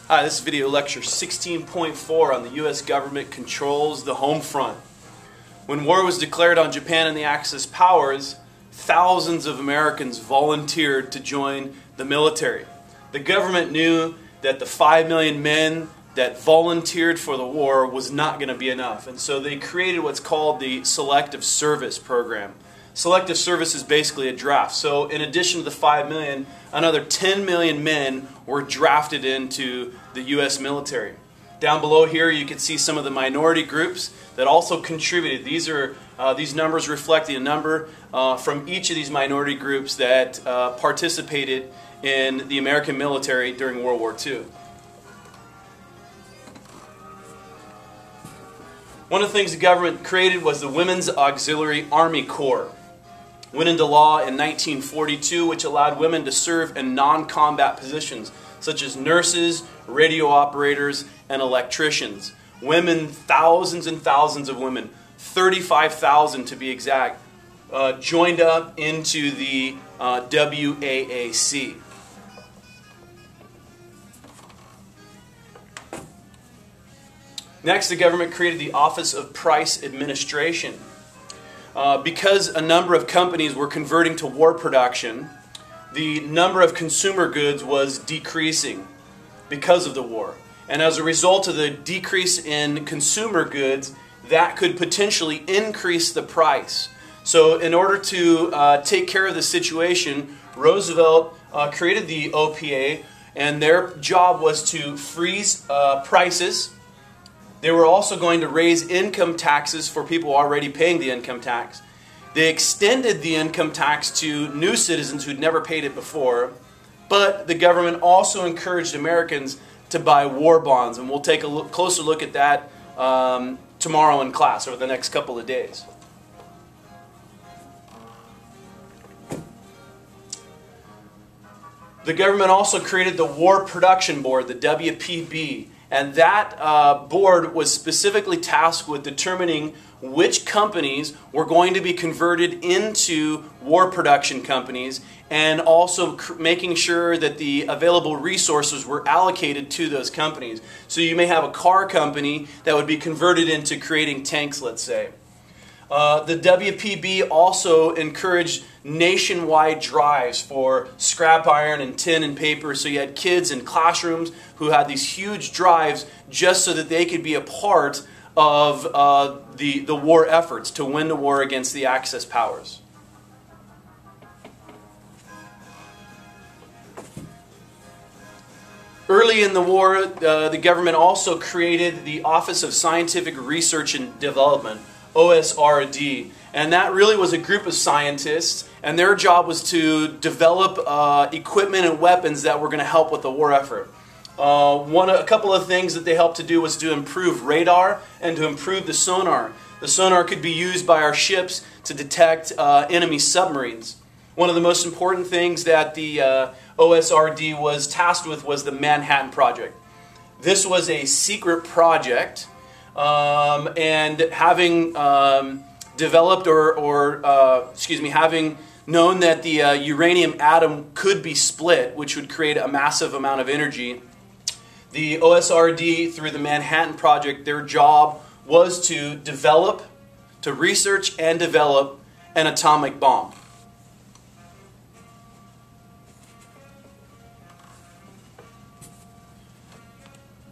Hi, this is video lecture 16.4 on the U.S. government controls the home front. When war was declared on Japan and the Axis powers, thousands of Americans volunteered to join the military. The government knew that the 5 million men that volunteered for the war was not going to be enough, and so they created what's called the Selective Service Program. Selective service is basically a draft. So in addition to the 5 million, another 10 million men were drafted into the U.S. military. Down below here you can see some of the minority groups that also contributed. These numbers reflect the number from each of these minority groups that participated in the American military during World War II. One of the things the government created was the Women's Auxiliary Army Corps. Went into law in 1942, which allowed women to serve in non-combat positions such as nurses, radio operators, and electricians. Women, thousands and thousands of women, 35,000 to be exact, joined up into the WAAC. Next, the government created the Office of Price Administration. Because a number of companies were converting to war production, the number of consumer goods was decreasing because of the war. And as a result of the decrease in consumer goods, that could potentially increase the price. So in order to take care of the situation, Roosevelt created the OPA, and their job was to freeze prices. They were also going to raise income taxes for people already paying the income tax. They extended the income tax to new citizens who'd never paid it before, but the government also encouraged Americans to buy war bonds, and we'll take a closer look at that tomorrow in class over the next couple of days. The government also created the War Production Board, the WPB. And that board was specifically tasked with determining which companies were going to be converted into war production companies, and also making sure that the available resources were allocated to those companies. So you may have a car company that would be converted into creating tanks, let's say. The WPB also encouraged nationwide drives for scrap iron and tin and paper, so you had kids in classrooms who had these huge drives just so that they could be a part of the war efforts to win the war against the Axis powers. Early in the war, the government also created the Office of Scientific Research and Development, OSRD, and that really was a group of scientists, and their job was to develop equipment and weapons that were going to help with the war effort. A couple of things that they helped to do was to improve radar and to improve the sonar. The sonar could be used by our ships to detect enemy submarines. One of the most important things that the OSRD was tasked with was the Manhattan Project. This was a secret project. And having developed having known that the uranium atom could be split, which would create a massive amount of energy, the OSRD, through the Manhattan Project, their job was to research and develop an atomic bomb.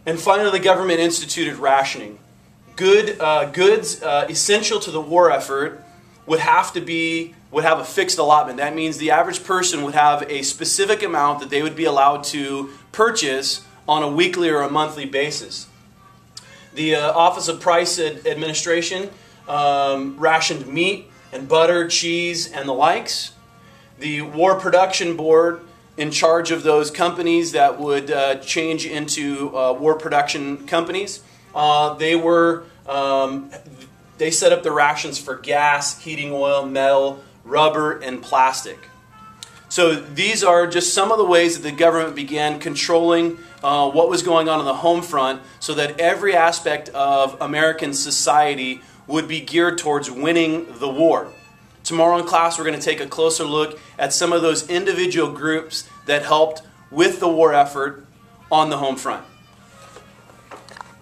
And finally, the government instituted rationing. Goods essential to the war effort would have a fixed allotment. That means the average person would have a specific amount that they would be allowed to purchase on a weekly or a monthly basis. The Office of Price Administration rationed meat and butter, cheese, and the likes. The War Production Board, in charge of those companies that would change into war production companies, they set up the rations for gas, heating oil, metal, rubber, and plastic. So these are just some of the ways that the government began controlling what was going on the home front, so that every aspect of American society would be geared towards winning the war. Tomorrow in class, we're going to take a closer look at some of those individual groups that helped with the war effort on the home front.